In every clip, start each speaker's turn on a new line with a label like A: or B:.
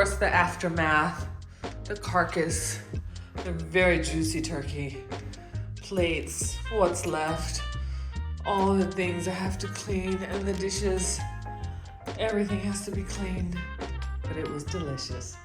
A: course, the aftermath, the carcass, the very juicy turkey, plates, what's left, all the things I have to clean, and the dishes. Everything has to be cleaned, but it was delicious.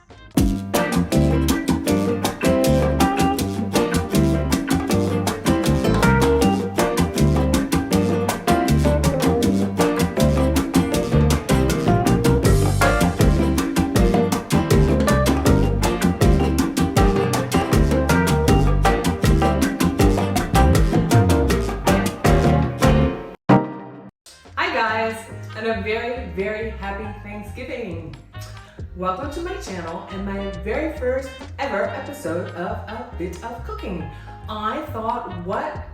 B: And a very, very happy Thanksgiving. Welcome to my channel and my very first ever episode of A Bit of Cooking. I thought, what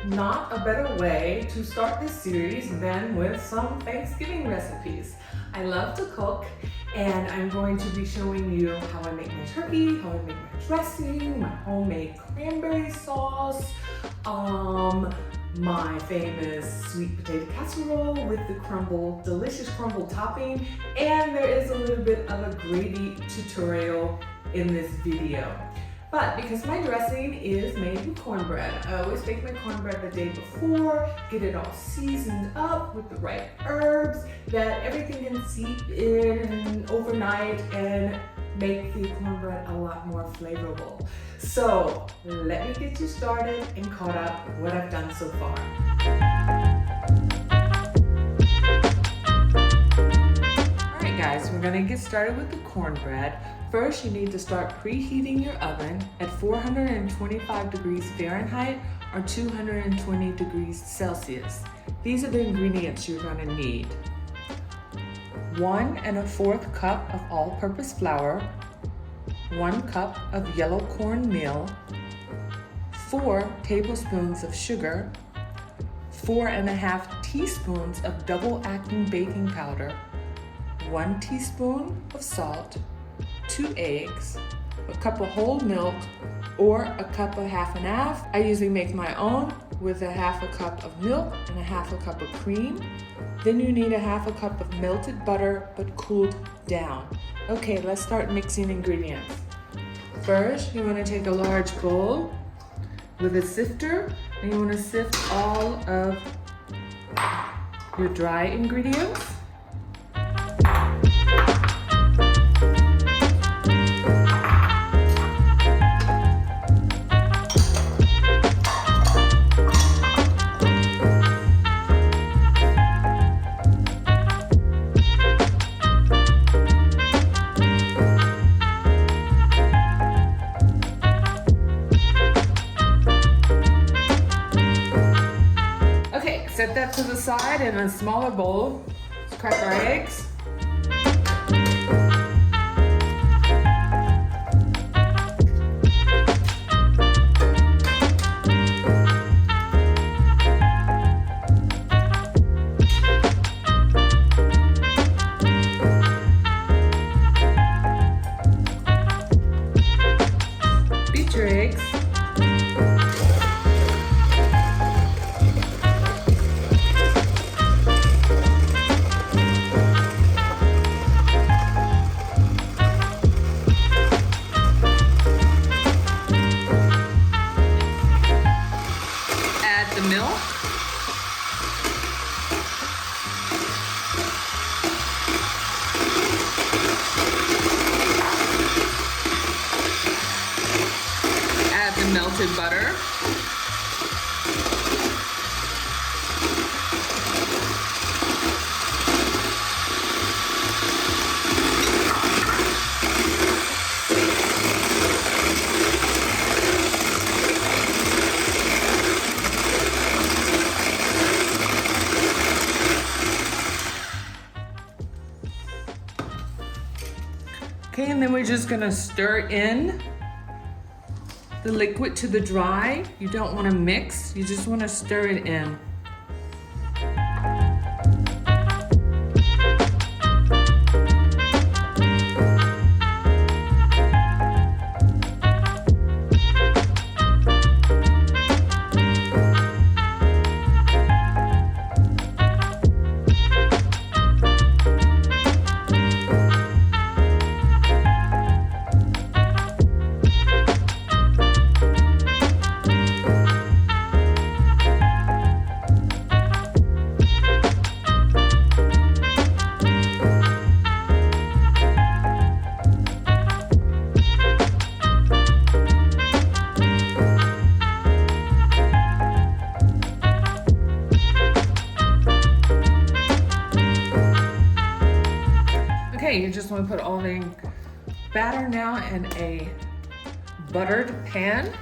B: not a better way to start this series than with some Thanksgiving recipes. I love to cook, and I'm going to be showing you how I make my turkey, how I make my dressing, my homemade cranberry sauce, my famous sweet potato casserole with the crumble, delicious crumble topping, and there is a little bit of a gravy tutorial in this video. But because my dressing is made with cornbread, I always bake my cornbread the day before, get it all seasoned up with the right herbs, that everything can seep in overnight and make the cornbread a lot more flavorful. So let me get you started and caught up what I've done so far.
A: Alright guys, we're gonna get started with the cornbread. First, you need to start preheating your oven at 425 degrees Fahrenheit or 220 degrees Celsius. These are the ingredients you're gonna need. 1 1/4 cup of all-purpose flour, 1 cup of yellow corn meal, 4 tablespoons of sugar, 4 1/2 teaspoons of double-acting baking powder, 1 teaspoon of salt, 2 eggs, a cup of whole milk, or a cup of half and half. I usually make my own with a 1/2 cup of milk and a 1/2 cup of cream. Then you need a 1/2 cup of melted butter, but cooled down. Okay, let's start mixing ingredients. First, you want to take a large bowl with a sifter, and you want to sift all of your dry ingredients. Set that to the side in a smaller bowl. Let's crack our eggs. Beat your eggs. Melted butter. Okay, and then we're just gonna stir in the liquid to the dry. You don't want to mix, you just want to stir it in. put all the batter now in a buttered pan.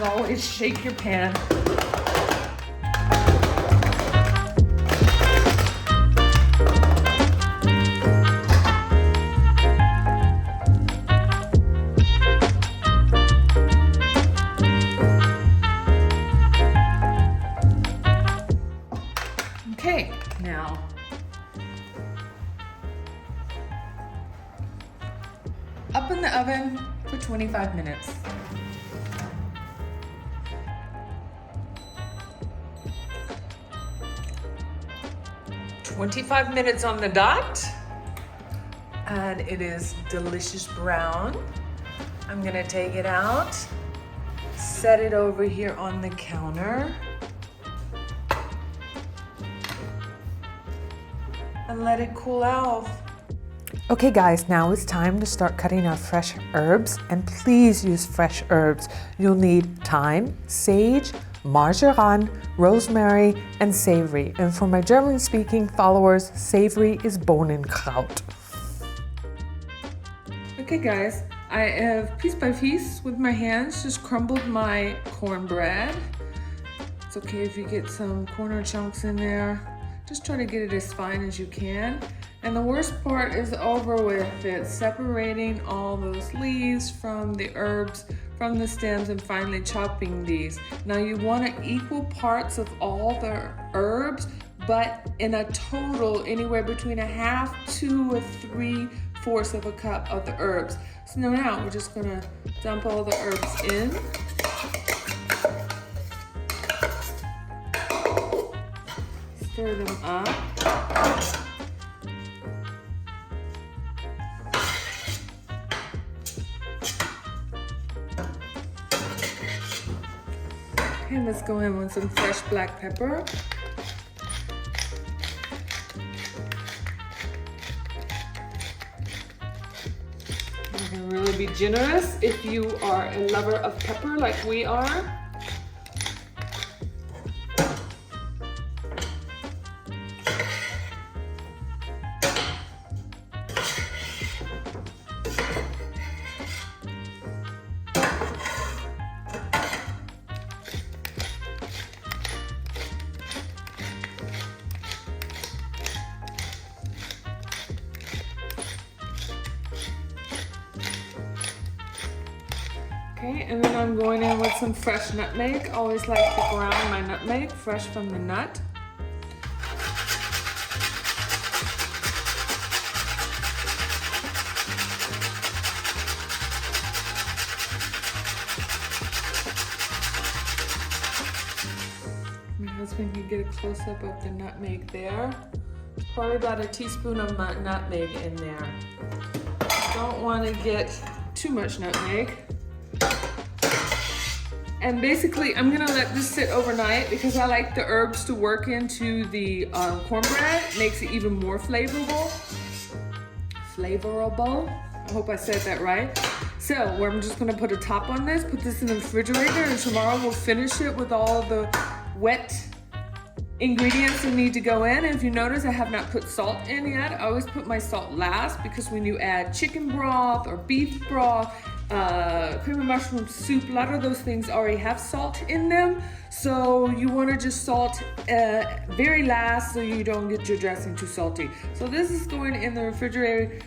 A: Always shake your pan. Okay, now up in the oven for 25 minutes. 25 minutes on the dot, and it is delicious brown. I'm gonna take it out, set it over here on the counter, and let it cool off.
C: Okay guys, now it's time to start cutting our fresh herbs, and please use fresh herbs. You'll need thyme, sage, marjoram, rosemary, and savory. And for my German-speaking followers, savory is Bohnenkraut.
A: Okay guys, I have piece by piece with my hands just crumbled my cornbread. It's okay if you get some corner chunks in there. Just try to get it as fine as you can. And the worst part is over with. It's separating all those leaves from the herbs, from the stems, and finally chopping these. Now you want equal parts of all the herbs, but in a total anywhere between a half to a 3/4 of a cup of the herbs. So now we're just gonna dump all the herbs in. Stir them up. Okay, let's go in with some fresh black pepper. You can really be generous if you are a lover of pepper like we are. Okay, and then I'm going in with some fresh nutmeg. Always like to ground my nutmeg fresh from the nut. My husband can get a close-up of the nutmeg there. Probably about a teaspoon of nutmeg in there. Don't want to get too much nutmeg. And basically, I'm gonna let this sit overnight because I like the herbs to work into the cornbread. Makes it even more flavorable. I hope I said that right. So I'm just gonna put a top on this, put this in the refrigerator, and tomorrow we'll finish it with all the wet ingredients that need to go in. And if you notice, I have not put salt in yet. I always put my salt last because when you add chicken broth or beef broth, cream of mushroom soup, a lot of those things already have salt in them. So you want to just salt very last so you don't get your dressing too salty. So this is going in the refrigerator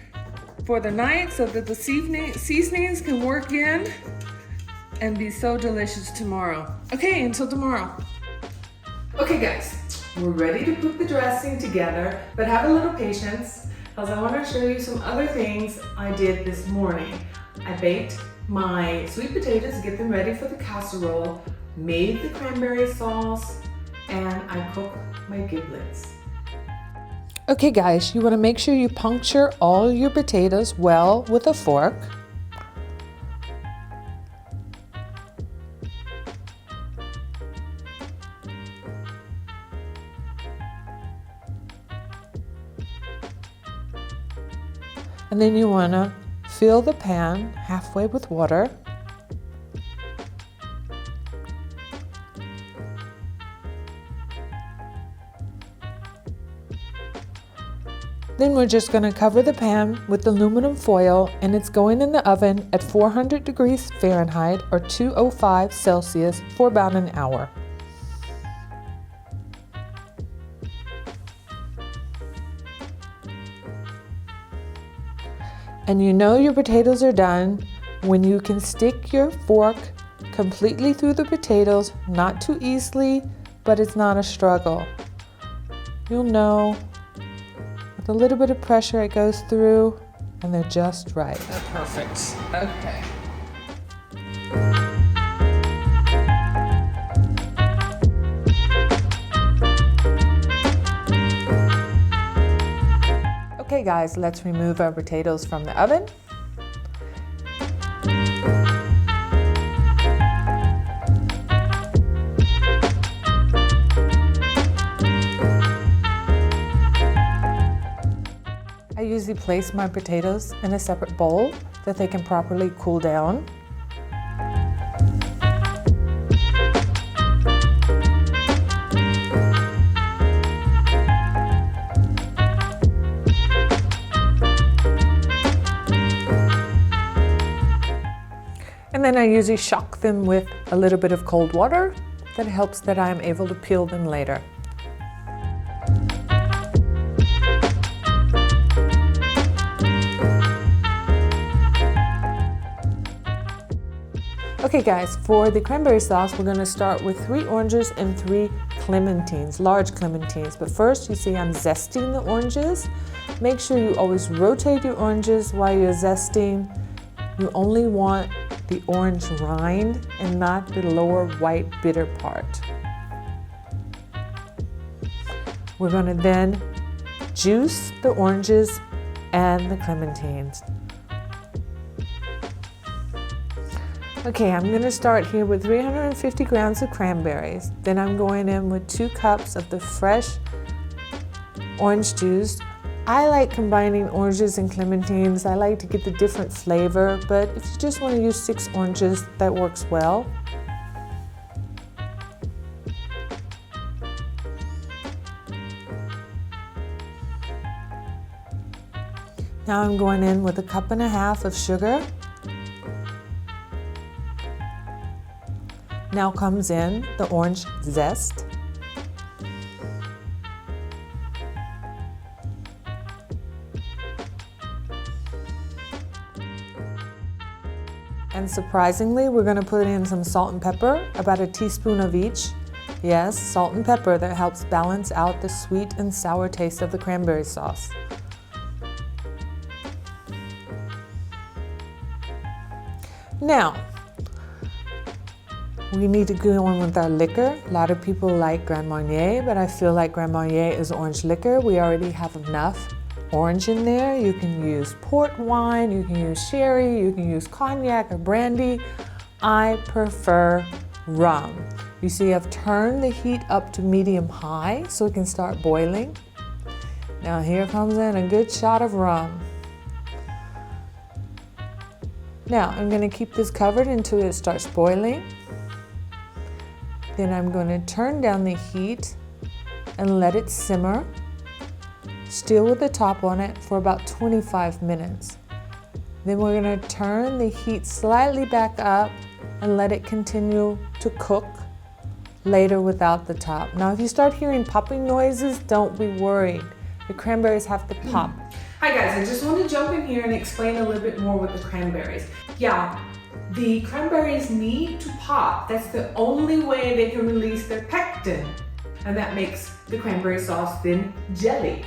A: for the night so that the seasonings can work in and be so delicious tomorrow. Okay, until tomorrow.
B: Okay guys, we're ready to put the dressing together, but have a little patience. because I want to show you some other things I did this morning. I baked my sweet potatoes to get them ready for the casserole, made the cranberry sauce, and I cooked my giblets.
C: Okay guys, you want to make sure you puncture all your potatoes well with a fork. And then you want to fill the pan halfway with water. Then we're just going to cover the pan with aluminum foil, and it's going in the oven at 400 degrees Fahrenheit or 205 Celsius for about an hour. And you know your potatoes are done when you can stick your fork completely through the potatoes, not too easily, but it's not a struggle. You'll know with a little bit of pressure it goes through and they're just right.
A: Perfect. Okay.
C: Okay guys, let's remove our potatoes from the oven. I usually place my potatoes in a separate bowl that they can properly cool down. And then I usually shock them with a little bit of cold water. That helps that I am able to peel them later. Okay guys, for the cranberry sauce, we're going to start with 3 oranges and 3 clementines, large clementines. But first, you see I'm zesting the oranges. Make sure you always rotate your oranges while you're zesting. You only want the orange rind and not the lower white bitter part. We're going to then juice the oranges and the clementines. Okay, I'm going to start here with 350 grams of cranberries. Then I'm going in with 2 cups of the fresh orange juice. I like combining oranges and clementines. I like to get the different flavor, but if you just want to use 6 oranges, that works well. Now I'm going in with 1.5 cups of sugar. Now comes in the orange zest. And surprisingly, we're going to put in some salt and pepper, about a teaspoon of each. Yes, salt and pepper, that helps balance out the sweet and sour taste of the cranberry sauce. Now, we need to go on with our liquor. A lot of people like Grand Marnier, but I feel like Grand Marnier is orange liquor. We already have enough orange in there. You can use port wine, you can use sherry, you can use cognac or brandy. I prefer rum. You see I've turned the heat up to medium high so it can start boiling. Now here comes in a good shot of rum. Now I'm going to keep this covered until it starts boiling. Then I'm going to turn down the heat and let it simmer, still with the top on it, for about 25 minutes. Then we're going to turn the heat slightly back up and let it continue to cook later without the top. Now if you start hearing popping noises, don't be worried. The cranberries have to pop.
B: Hi guys, I just want to jump in here and explain a little bit more with the cranberries. Yeah, the cranberries need to pop. That's the only way they can release their pectin. And that makes the cranberry sauce then jelly.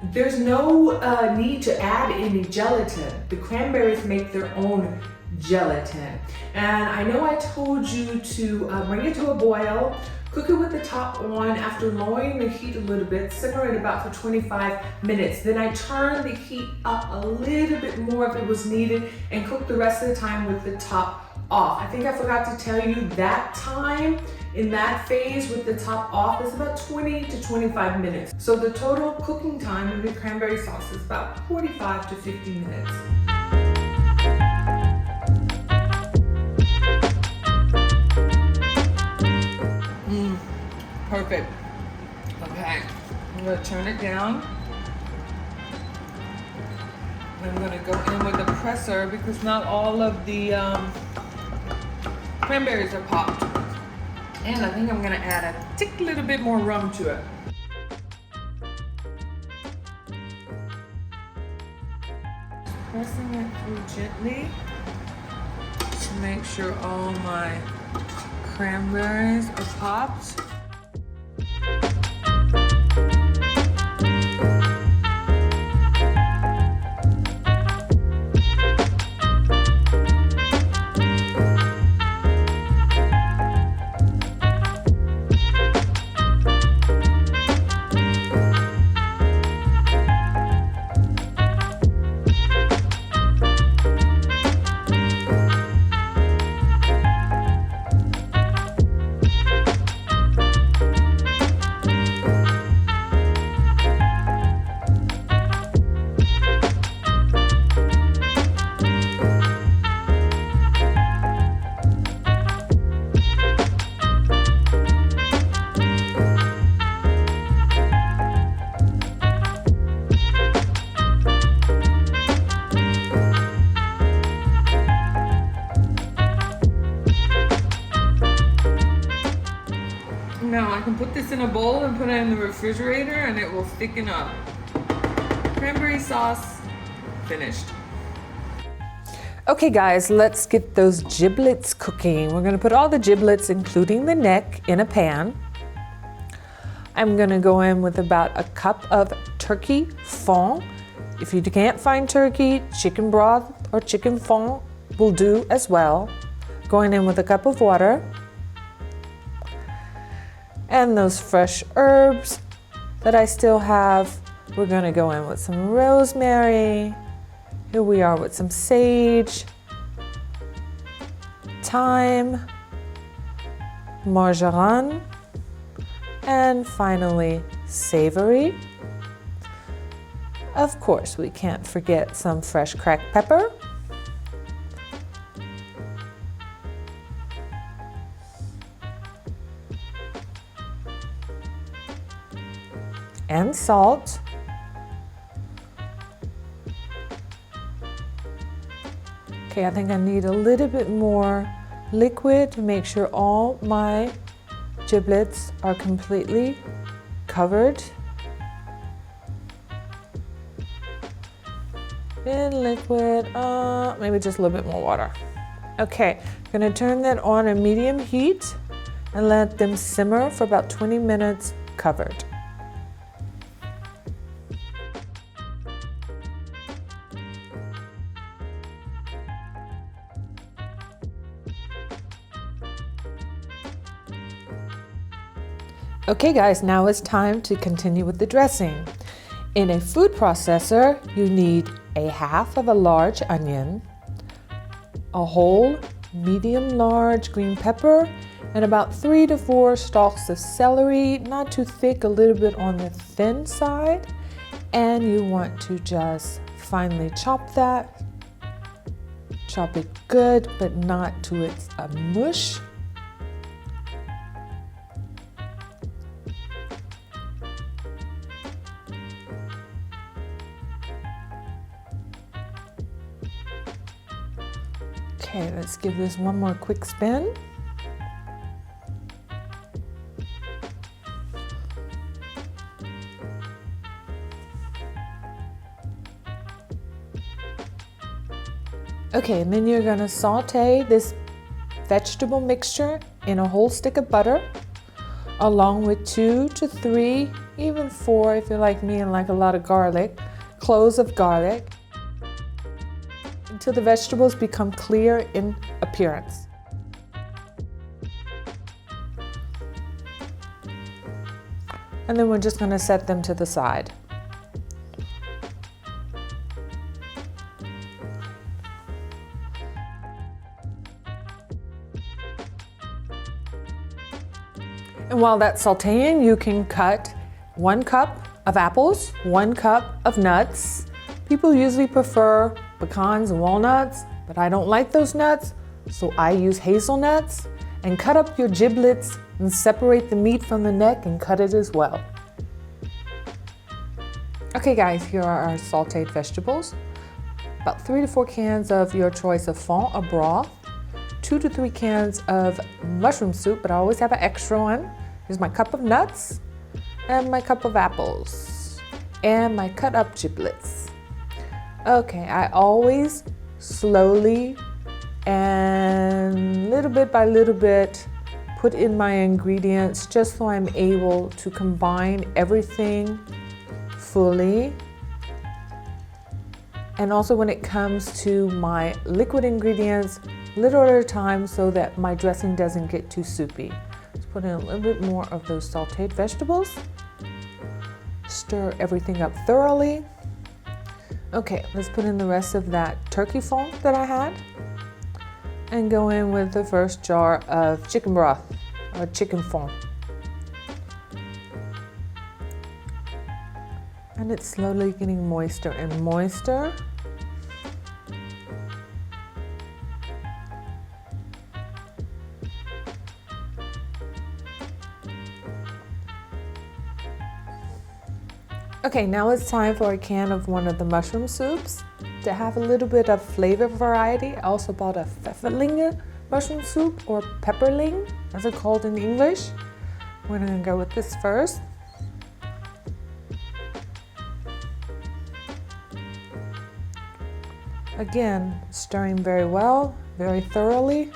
B: There's no need to add any gelatin. The cranberries make their own gelatin. And I know I told you to bring it to a boil, cook it with the top on. After lowering the heat a little bit, simmer it about for 25 minutes. Then I turn the heat up a little bit more if it was needed and cook the rest of the time with the top off. I think I forgot to tell you that time in that phase with the top off is about 20 to 25 minutes. So the total cooking time of the cranberry sauce is about 45 to 50 minutes.
A: Perfect. Okay, I'm gonna turn it down. I'm gonna go in with the presser because not all of the cranberries are popped. And I think I'm gonna add a little bit more rum to it. Pressing it through gently to make sure all my cranberries are popped. Now I can put this in a bowl and put it in the refrigerator and it will thicken up. Cranberry sauce, finished.
C: Okay guys, let's get those giblets cooking. We're gonna put all the giblets, including the neck, in a pan. I'm gonna go in with about a cup of turkey fond. If you can't find turkey, chicken broth or chicken fond will do as well. Going in with a cup of water. And those fresh herbs that I still have. We're gonna go in with some rosemary. Here we are with some sage, thyme, marjoram, and finally savory. Of course, we can't forget some fresh cracked pepper. And salt. Okay, I think I need a little bit more liquid to make sure all my giblets are completely covered in liquid. Maybe just a little bit more water. Okay, I'm gonna turn that on a medium heat and let them simmer for about 20 minutes covered. Okay guys, now it's time to continue with the dressing. In a food processor, you need a half of a large onion, a whole medium large green pepper, and about 3 to 4 stalks of celery, not too thick, a little bit on the thin side. And you want to just finely chop that. Chop it good, but not to it's a mush. Okay, let's give this one more quick spin. Okay, and then you're gonna saute this vegetable mixture in a whole stick of butter, along with 2 to 3 even 4 if you're like me and like a lot of garlic, cloves of garlic, until the vegetables become clear in appearance. And then we're just going to set them to the side. And while that's sauteing, you can cut 1 cup of apples, 1 cup of nuts. People usually prefer pecans and walnuts, but I don't like those nuts, so I use hazelnuts. And cut up your giblets and separate the meat from the neck and cut it as well. Okay guys, here are our sauteed vegetables. About 3 to 4 cans of your choice of fond or broth. 2 to 3 cans of mushroom soup, but I always have an extra one. Here's my cup of nuts and my cup of apples and my cut up giblets. Okay, I always slowly and little bit by little bit put in my ingredients just so I'm able to combine everything fully. And also when it comes to my liquid ingredients, little at a time so that my dressing doesn't get too soupy. Let's put in a little bit more of those sauteed vegetables. Stir everything up thoroughly. Okay, let's put in the rest of that turkey fond that I had. And go in with the first jar of chicken broth or chicken fond. And it's slowly getting moister and moister. Okay, now it's time for a can of one of the mushroom soups. To have a little bit of flavor variety, I also bought a pfefferlinge mushroom soup, or pepperling, as it's called in English. We're gonna go with this first. Again, stirring very well, very thoroughly.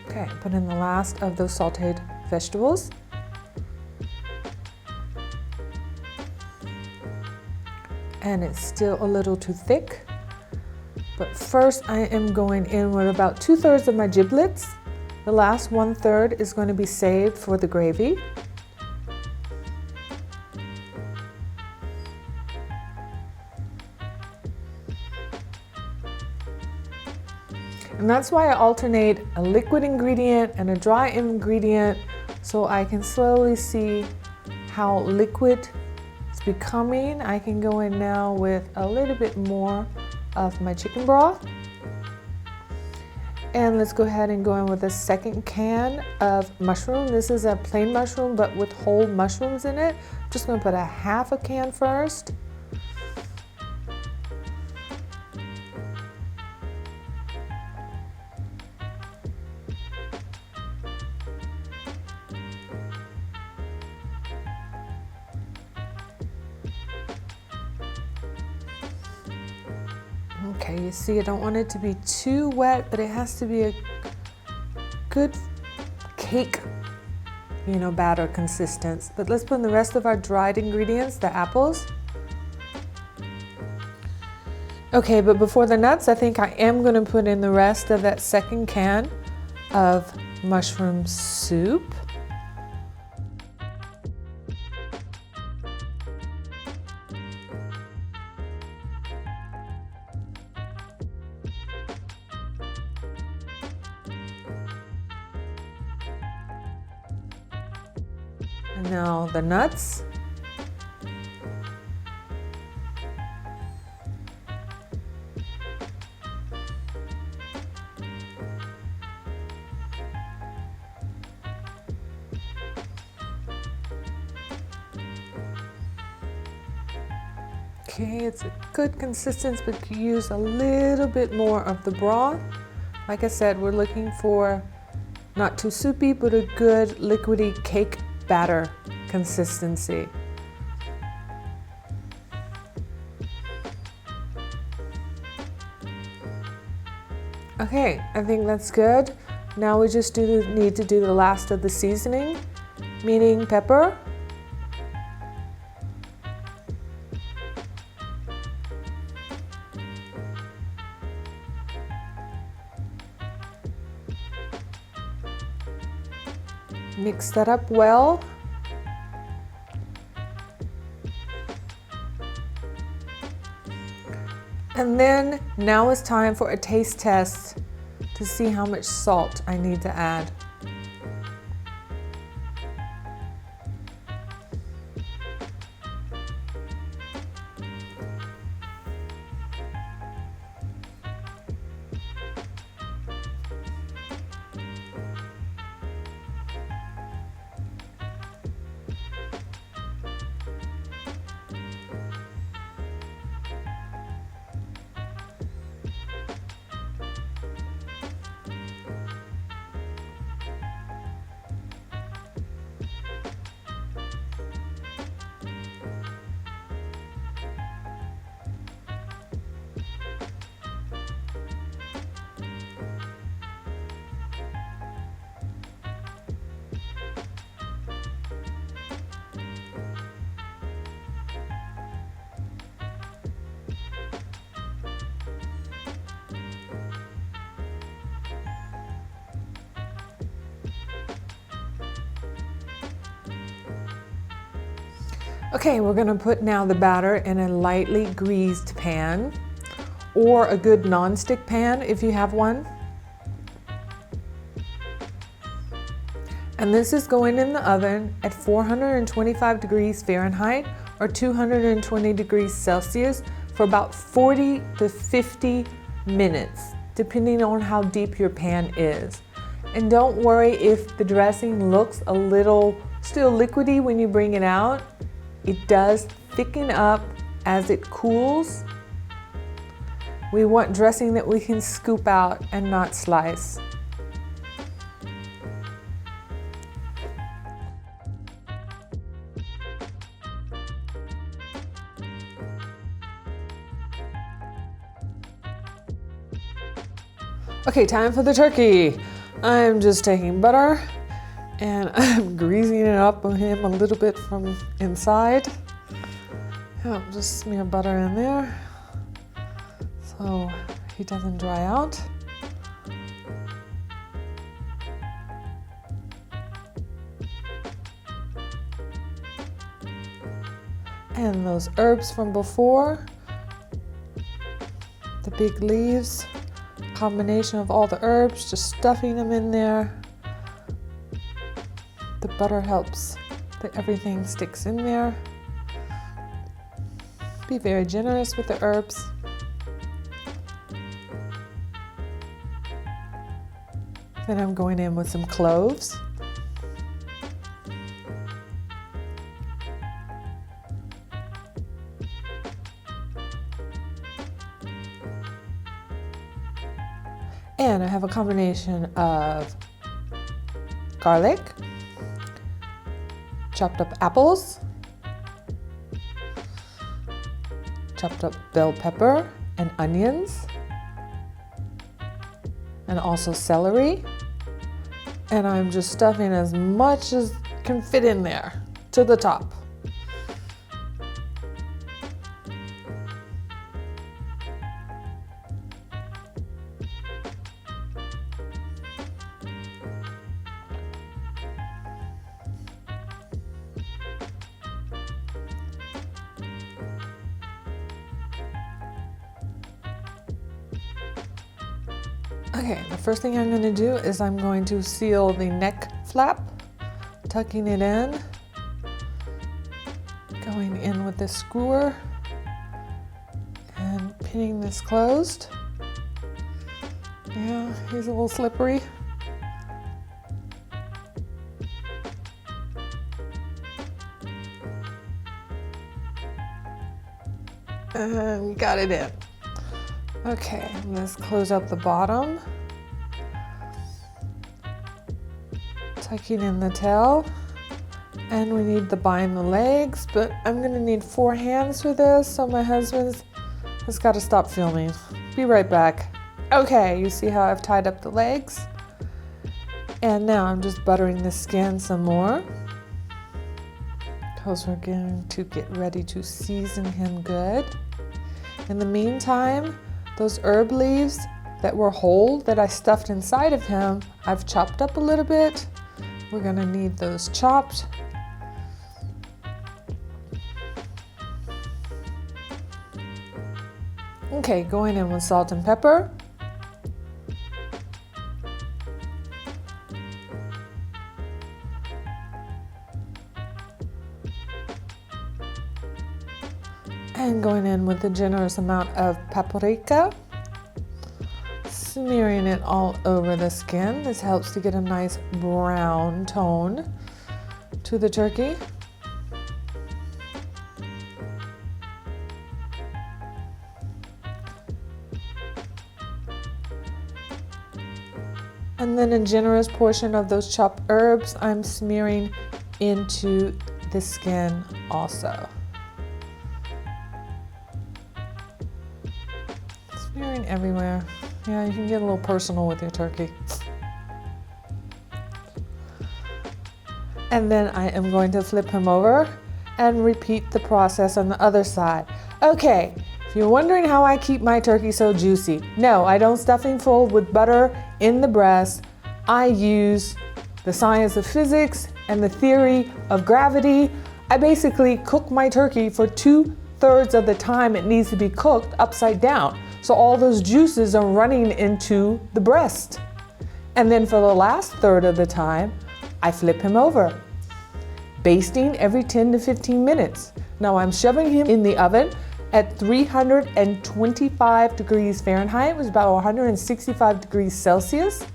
C: Okay, put in the last of those sauteed vegetables. And it's still a little too thick. But first I am going in with about 2/3 of my giblets. The last 1/3 is going to be saved for the gravy. And that's why I alternate a liquid ingredient and a dry ingredient, so I can slowly see how liquid it's becoming. I can go in now with a little bit more of my chicken broth. And let's go ahead and go in with a second can of mushroom. This is a plain mushroom, but with whole mushrooms in it. I'm just gonna put a half a can first. Okay, you see I don't want it to be too wet, but it has to be a good cake, batter consistence. But let's put in the rest of our dried ingredients, the apples. Okay, but before the nuts, I think I am going to put in the rest of that second can of mushroom soup. And now the nuts. Okay, it's a good consistency, but you use a little bit more of the broth. Like I said, we're looking for not too soupy, but a good liquidy cake batter consistency. Okay, I think that's good. Now we just need to do the last of the seasoning, meaning pepper. Mix that up well. And then now it's time for a taste test to see how much salt I need to add. Okay, we're gonna put now the batter in a lightly greased pan or a good non-stick pan if you have one. And this is going in the oven at 425 degrees Fahrenheit or 220 degrees Celsius for about 40 to 50 minutes, depending on how deep your pan is. And don't worry if the dressing looks a little still liquidy when you bring it out. It does thicken up as it cools. We want dressing that we can scoop out and not slice. Okay, time for the turkey. I'm just taking butter and I'm greasing it up on him a little bit from inside. Yeah, just smear butter in there so he doesn't dry out. And those herbs from before, the big leaves, combination of all the herbs, just stuffing them in there. The butter helps that everything sticks in there. Be very generous with the herbs. Then I'm going in with some cloves. And I have a combination of garlic, chopped up apples, chopped up bell pepper and onions, and also celery. And I'm just stuffing as much as can fit in there to the top. Okay, the first thing I'm going to do is I'm going to seal the neck flap, tucking it in, going in with the skewer, and pinning this closed. Yeah, he's a little slippery. And got it in. Okay, let's close up the bottom. Tucking in the tail. And we need to bind the legs, but I'm gonna need 4 hands for this, so my husband has got to stop filming. Be right back. Okay, you see how I've tied up the legs? And now I'm just buttering the skin some more, because we're going to get ready to season him good. In the meantime, those herb leaves that were whole that I stuffed inside of him, I've chopped up a little bit. We're gonna need those chopped. Okay, going in with salt and pepper. And going in with a generous amount of paprika. Smearing it all over the skin. This helps to get a nice brown tone to the turkey. And then a generous portion of those chopped herbs I'm smearing into the skin also. Smearing everywhere. Yeah, you can get a little personal with your turkey. And then I am going to flip him over and repeat the process on the other side. Okay, if you're wondering how I keep my turkey so juicy, no, I don't stuff him full with butter in the breast. I use the science of physics and the theory of gravity. I basically cook my turkey for 2/3 of the time it needs to be cooked upside down. So all those juices are running into the breast. And then for the last third of the time, I flip him over, basting every 10 to 15 minutes. Now I'm shoving him in the oven at 325 degrees Fahrenheit, which is about 165 degrees Celsius.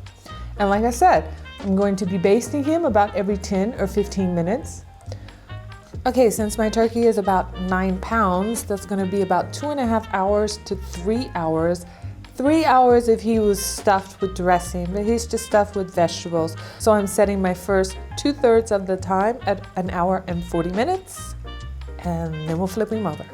C: And like I said, I'm going to be basting him about every 10 or 15 minutes. Okay, since my turkey is about 9 pounds, that's gonna be about 2.5 hours to 3 hours. 3 hours if he was stuffed with dressing, but he's just stuffed with vegetables. So I'm setting my first 2/3 of the time at 1 hour and 40 minutes, and then we'll flip him over.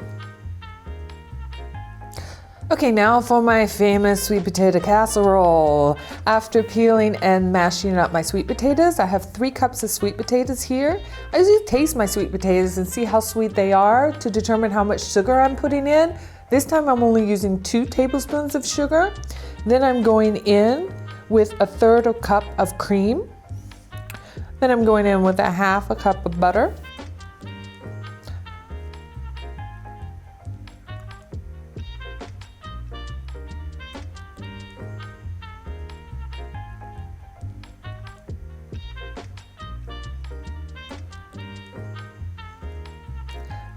C: Okay, now for my famous sweet potato casserole. After peeling and mashing up my sweet potatoes, I have 3 cups of sweet potatoes here. I usually taste my sweet potatoes and see how sweet they are to determine how much sugar I'm putting in. This time I'm only using 2 tablespoons of sugar. Then I'm going in with 1/3 a cup of cream. Then I'm going in with 1/2 a cup of butter.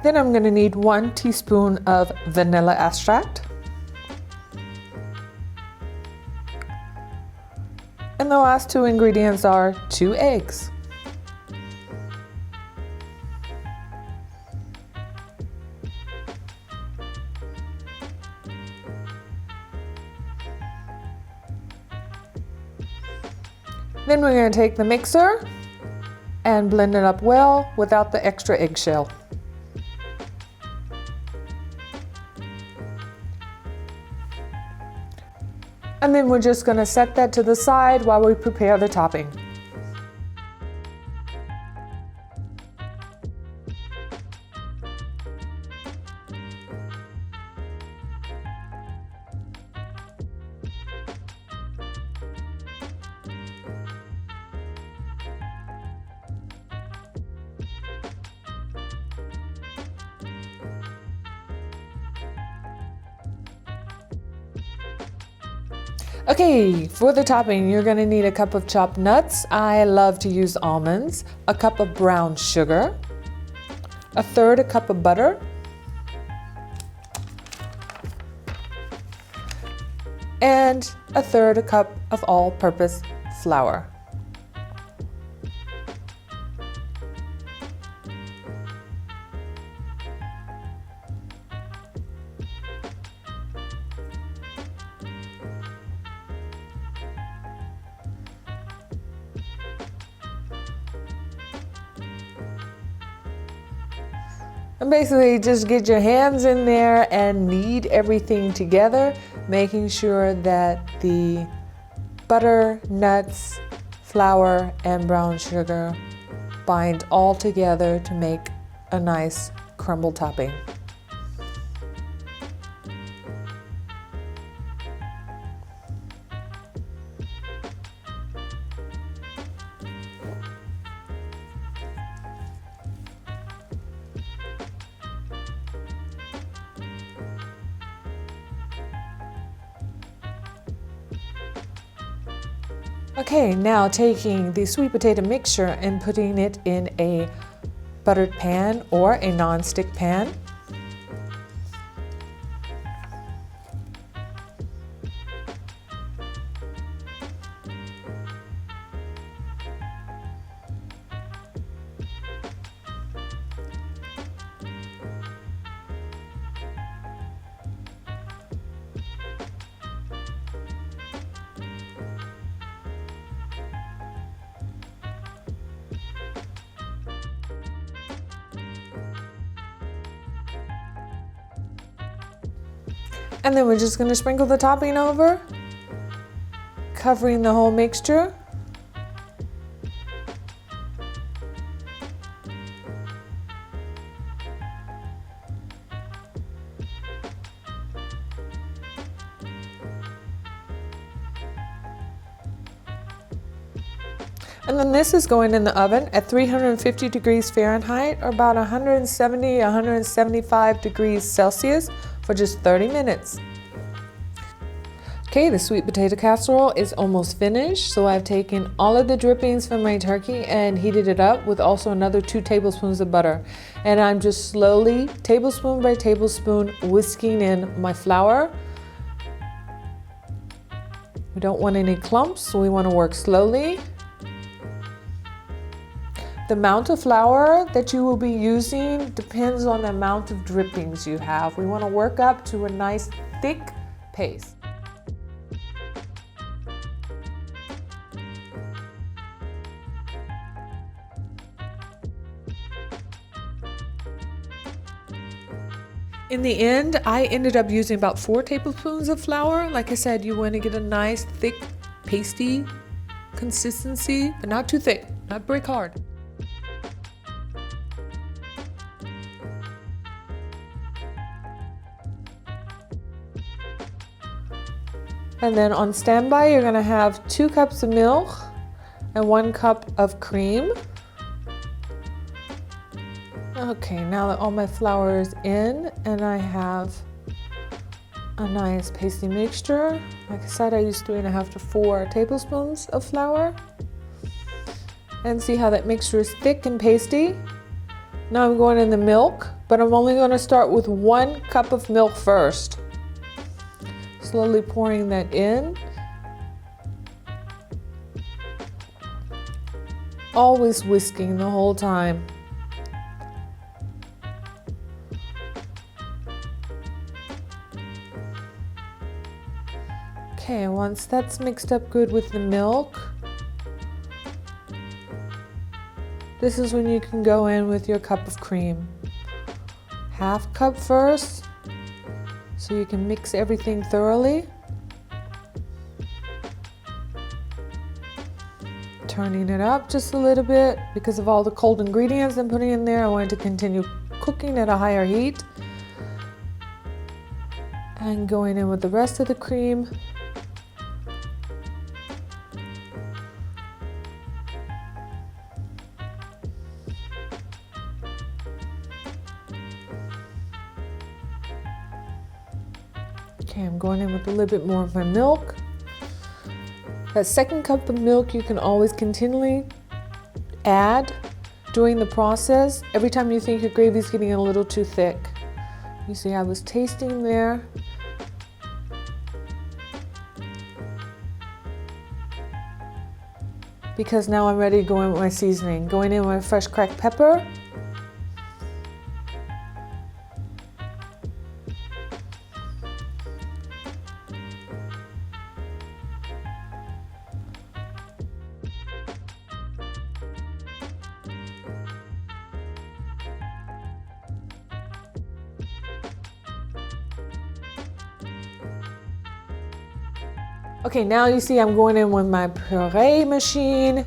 C: Then I'm going to need 1 teaspoon of vanilla extract. And the last 2 ingredients are 2 eggs. Then we're going to take the mixer and blend it up well without the extra eggshell. And then we're just going to set that to the side while we prepare the topping. Okay, for the topping, you're going to need a cup of chopped nuts. I love to use almonds, a cup of brown sugar, 1/3 a cup of butter, and 1/3 a cup of all-purpose flour. And basically just get your hands in there and knead everything together. making sure that the butter, nuts, flour, and brown sugar bind all together to make a nice crumble topping. Okay, now taking the sweet potato mixture and putting it in a buttered pan or a non-stick pan. And then we're just going to sprinkle the topping over, covering the whole mixture. And then this is going in the oven at 350 degrees Fahrenheit or about 170, 175 degrees Celsius for just 30 minutes. Okay, the sweet potato casserole is almost finished, so I've taken all of the drippings from my turkey and heated it up with also another 2 tablespoons of butter. And I'm just slowly, tablespoon by tablespoon, whisking in my flour. We don't want any clumps, so we want to work slowly. The amount of flour that you will be using depends on the amount of drippings you have. We want to work up to a nice thick paste. In the end, I ended up using about 4 tablespoons of flour. Like I said, you want to get a nice thick pasty consistency, but not too thick, not brick hard. And then on standby, you're gonna have 2 cups of milk and 1 cup of cream. Okay, now that all my flour is in and I have a nice pasty mixture, like I said, I used 3.5 to 4 tablespoons of flour. And see how that mixture is thick and pasty? Now I'm going in the milk, but I'm only gonna start with 1 cup of milk first. Slowly pouring that in. Always whisking the whole time. Okay, once that's mixed up good with the milk, this is when you can go in with your cup of cream. 1/2 cup first, so you can mix everything thoroughly. Turning it up just a little bit because of all the cold ingredients I'm putting in there. I want it to continue cooking at a higher heat. And going in with the rest of the cream. Okay, I'm going in with a little bit more of my milk. That 2nd cup of milk you can always continually add during the process every time you think your gravy is getting a little too thick. You see I was tasting there. Because now I'm ready to go in with my seasoning. Going in with my fresh cracked pepper. Okay, now you see I'm going in with my puree machine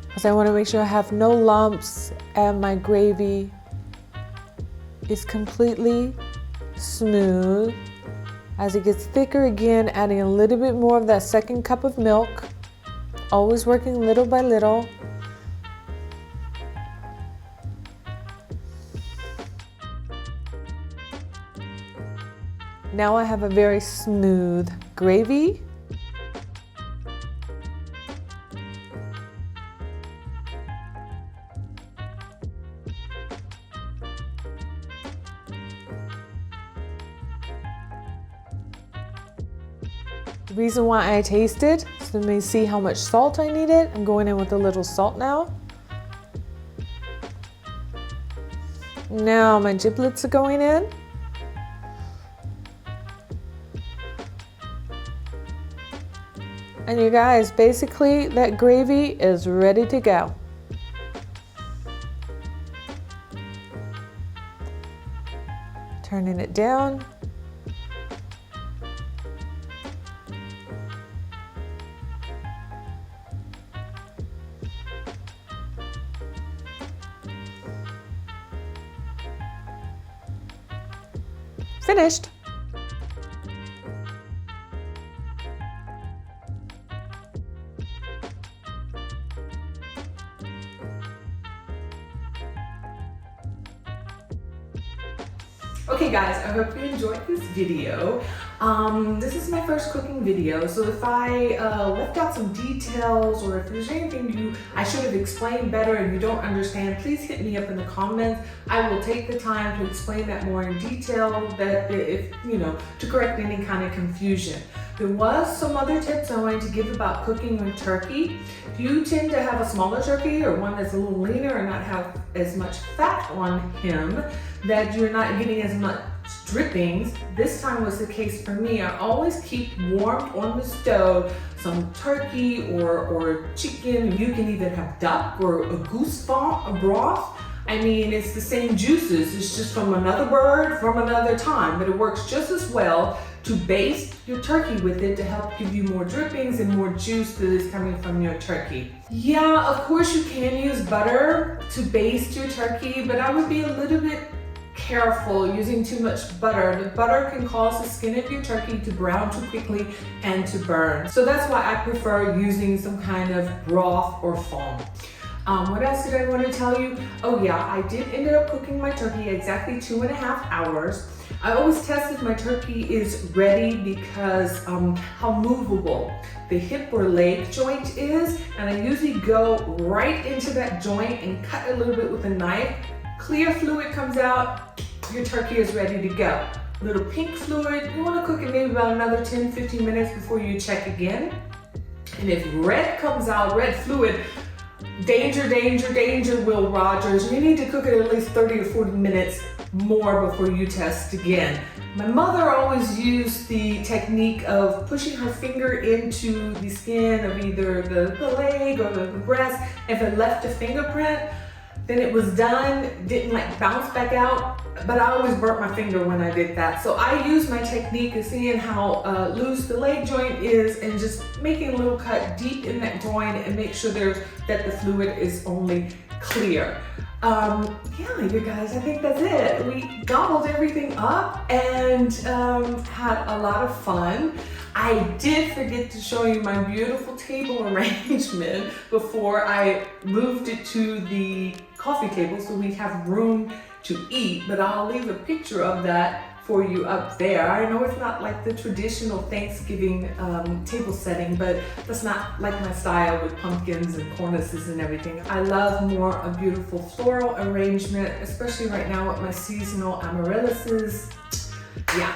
C: because I want to make sure I have no lumps and my gravy is completely smooth. As it gets thicker again, adding a little bit more of that second cup of milk, always working little by little. Now I have a very smooth gravy. The reason why I tasted, so let me see how much salt I needed. I'm going in with a little salt now. Now my giblets are going in. And you guys, basically that gravy is ready to go. Turning it down. Finished.
B: Okay guys, I hope you enjoyed this video. This is my first cooking video, so if I left out some details or if there's anything I should have explained better and you don't understand, please hit me up in the comments. I will take the time to explain that more in detail, that if to correct any kind of confusion. There was some other tips I wanted to give about cooking with turkey. If you tend to have a smaller turkey or one that's a little leaner and not have as much fat on him, that you're not getting as much drippings, this time was the case for me. I always keep warmed on the stove some turkey or chicken. You can either have duck or a goose broth. I mean, it's the same juices, it's just from another bird, from another time, but it works just as well to baste your turkey with it to help give you more drippings and more juice that is coming from your turkey. Yeah, of course you can use butter to baste your turkey, but I would be a little bit careful using too much butter. The butter can cause the skin of your turkey to brown too quickly and to burn. So that's why I prefer using some kind of broth or foam. What else did I want to tell you? Oh yeah, I did end up cooking my turkey exactly 2.5 hours. I always test if my turkey is ready because how movable the hip or leg joint is, and I usually go right into that joint and cut a little bit with a knife. Clear fluid comes out, your turkey is ready to go. Little pink fluid, you want to cook it maybe about another 10-15 minutes before you check again. And if red comes out, red fluid, danger, danger, danger, Will Rogers. You need to cook it at least 30 or 40 minutes more before you test again. My mother always used the technique of pushing her finger into the skin of either the leg or the breast. If it left a fingerprint, then it was done, didn't like bounce back out, but I always burnt my finger when I did that. So I use my technique of seeing how loose the leg joint is and just making a little cut deep in that joint and make sure that the fluid is only clear. Yeah, you guys, I think that's it. We gobbled everything up and had a lot of fun. I did forget to show you my beautiful table arrangement before I moved it to the coffee table so we'd have room to eat, but I'll leave a picture of that for you up there. I know it's not like the traditional Thanksgiving table setting, but that's not like my style with pumpkins and cornices and everything. I love more a beautiful floral arrangement, especially right now with my seasonal amaryllises. Yeah.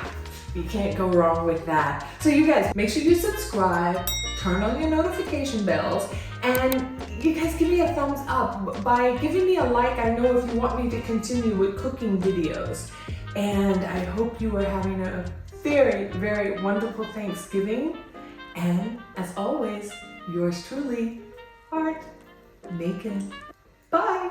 B: You can't go wrong with that. So you guys, make sure you subscribe, turn on your notification bells, and you guys give me a thumbs up. By giving me a like, I know if you want me to continue with cooking videos. And I hope you are having a very, very wonderful Thanksgiving. And as always, yours truly, Art Macon. Bye.